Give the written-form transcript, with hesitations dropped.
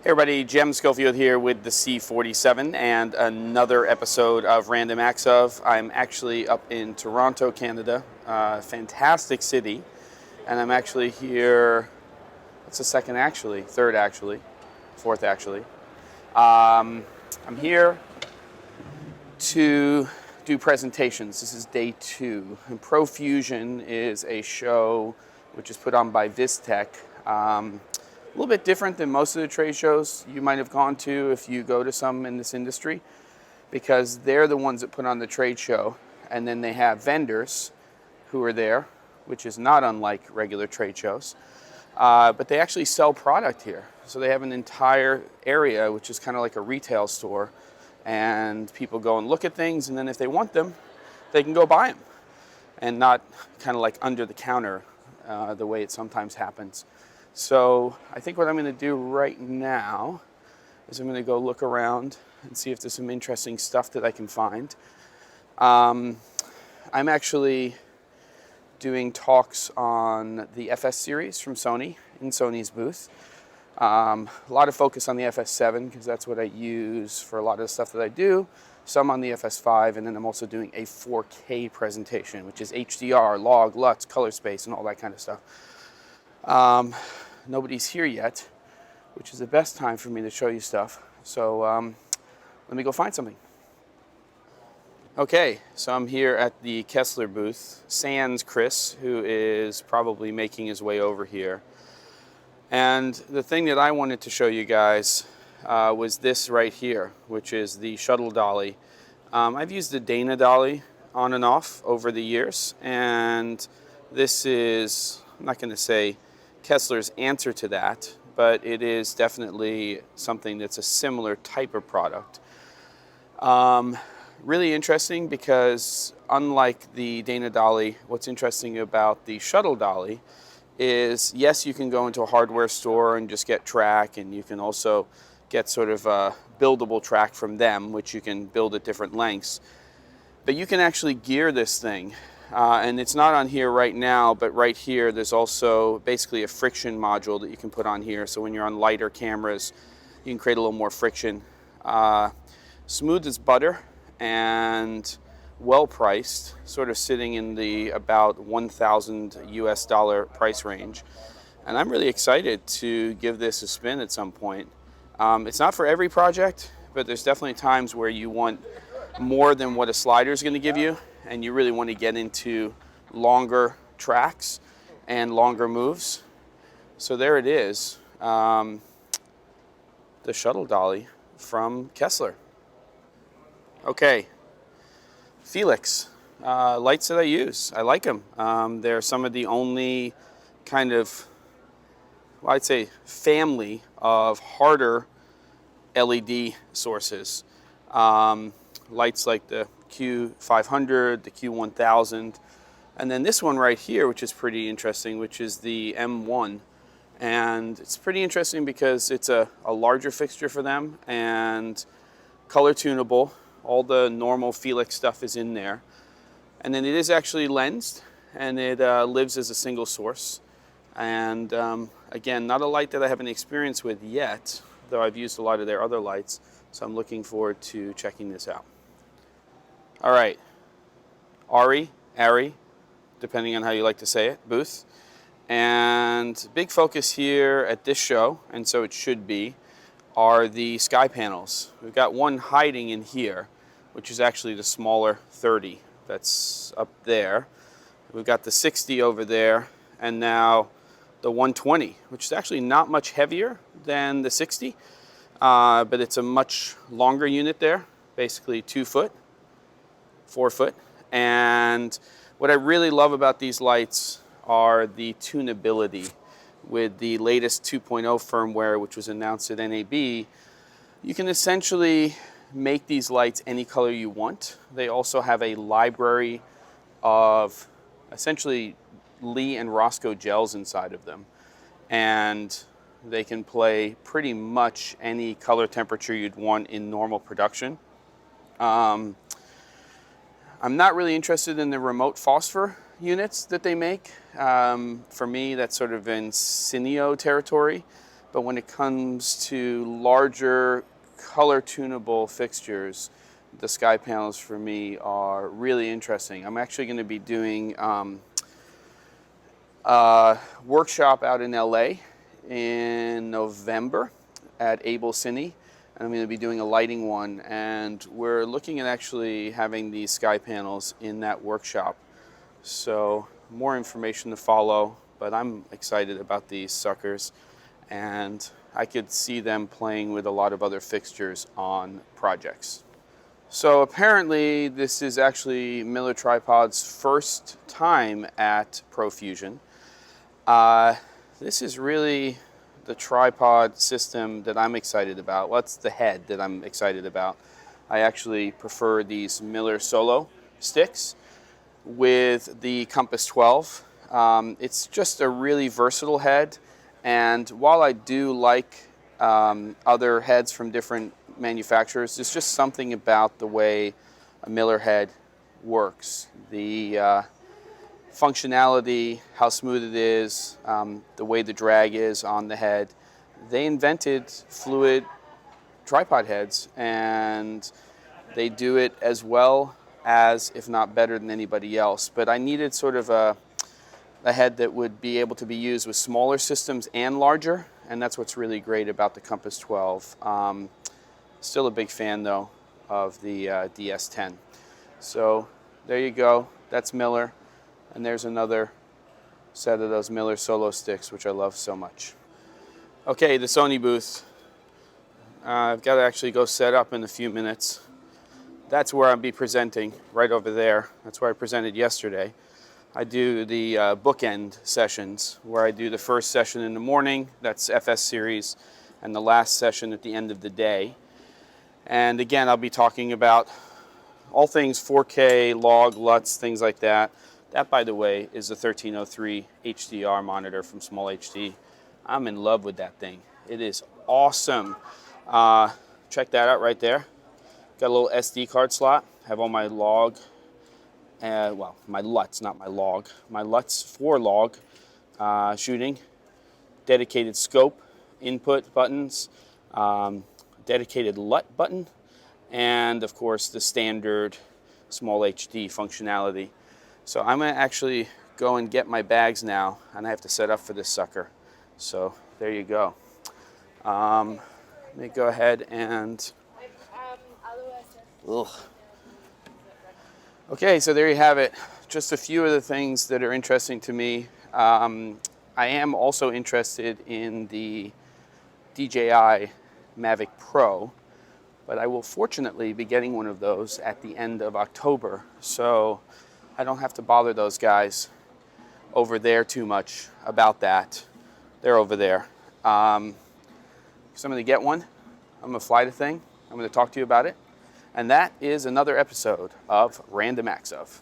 Hey everybody, Jem Schofield here with the C47 and another episode of Random Acts of. I'm actually up in Toronto, Canada, fantastic city, and I'm actually here, what's the second actually, third actually, fourth actually. I'm here to do presentations. This is day 2. And ProFusion is a show which is put on by VizTech. A little bit different than most of the trade shows you might have gone to if you go to some in this industry, because they're the ones that put on the trade show, and then they have vendors who are there, which is not unlike regular trade shows, but they actually sell product here. So they have an entire area which is kind of like a retail store, and people go and look at things, and then if they want them, they can go buy them, and not kind of like under the counter the way it sometimes happens. So I think what I'm going to do right now is I'm going to go look around and see if there's some interesting stuff that I can find. I'm actually doing talks on the FS series from Sony in Sony's booth. A lot of focus on the FS7 because that's what I use for a lot of the stuff that I do. Some on the FS5, and then I'm also doing a 4K presentation, which is HDR, log, LUTs, color space, and all that kind of stuff. Nobody's here yet, which is the best time for me to show you stuff. So let me go find something. Okay, so I'm here at the Kessler booth. Sans Chris, who is probably making his way over here. And the thing that I wanted to show you guys was this right here, which is the Shuttle Dolly. I've used the Dana Dolly on and off over the years, and this is, I'm not going to say Kessler's answer to that, but it is definitely something that's a similar type of product. Really interesting because unlike the Dana Dolly, what's interesting about the Shuttle Dolly is, yes, you can go into a hardware store and just get track, and you can also get sort of a buildable track from them, which you can build at different lengths. But you can actually gear this thing. And it's not on here right now, but right here there's also basically a friction module that you can put on here. So when you're on lighter cameras, you can create a little more friction. Smooth as butter and well priced, sort of sitting in the about $1,000 US price range. And I'm really excited to give this a spin at some point. It's not for every project, but there's definitely times where you want more than what a slider is going to give you, and you really want to get into longer tracks and longer moves. So there it is, the Shuttle Dolly from Kessler. Okay, FIILEX, lights that I use. I like them. They're some of the only kind of, well, I'd say, family of harder LED sources. Lights like the Q500, the Q1000, and then this one right here, which is pretty interesting, which is the M1. And it's pretty interesting because it's a larger fixture for them and color tunable. All the normal FIILEX stuff is in there. And then it is actually lensed, and it lives as a single source. And again, not a light that I have any experience with yet, though I've used a lot of their other lights. So I'm looking forward to checking this out. All right, Arri, depending on how you like to say it, booth. And big focus here at this show, and so it should be, are the sky panels. We've got one hiding in here, which is actually the smaller 30 that's up there. We've got the 60 over there, and now the 120, which is actually not much heavier than the 60, but it's a much longer unit there, basically 2 foot. 4 foot. And what I really love about these lights are the tunability. With the latest 2.0 firmware, which was announced at NAB, you can essentially make these lights any color you want. They also have a library of essentially Lee and Roscoe gels inside of them, and they can play pretty much any color temperature you'd want in normal production. I'm not really interested in the remote phosphor units that they make. For me, that's sort of in Cineo territory. but when it comes to larger color tunable fixtures, the sky panels for me are really interesting. I'm actually going to be doing a workshop out in LA in November at Able Cine, and I'm going to be doing a lighting one, and we're looking at actually having these sky panels in that workshop. So more information to follow, but I'm excited about these suckers, and I could see them playing with a lot of other fixtures on projects. So apparently this is actually Miller Tripod's first time at ProFusion. This is really the tripod system that I'm excited about. What's the head that I'm excited about? I actually prefer these Miller Solo sticks with the Compass 12. It's just a really versatile head, and while I do like other heads from different manufacturers, there's just something about the way a Miller head works. The functionality, how smooth it is, the way the drag is on the head. They invented fluid tripod heads, and they do it as well as, if not better than anybody else. But I needed sort of a head that would be able to be used with smaller systems and larger, and that's what's really great about the Compass 12. Still a big fan though of the DS10. So there you go, that's Miller, and there's another set of those Miller Solo sticks, which I love so much. Okay, the Sony booth. I've got to actually go set up in a few minutes. That's where I'll be presenting, right over there. That's where I presented yesterday. I do the bookend sessions, where I do the first session in the morning, that's FS series, and the last session at the end of the day. And again, I'll be talking about all things 4K, log, LUTs, things like that. That, by the way, is the 1303 HDR monitor from SmallHD. I'm in love with that thing. It is awesome. Check that out right there. Got a little SD card slot. Have all my log, well, my LUTs, not my log. My LUTs for log shooting. Dedicated scope input buttons. Dedicated LUT button. And, of course, the standard SmallHD functionality. So I'm going to actually go and get my bags now, and I have to set up for this sucker. So there you go. Let me go ahead and... Ugh. Okay, so there you have it. Just a few of the things that are interesting to me. I am also interested in the DJI Mavic Pro, but I will fortunately be getting one of those at the end of October, so I don't have to bother those guys over there too much about that. They're over there. So I'm going to get one. I'm going to fly the thing. I'm going to talk to you about it. And that is another episode of Random Acts Of.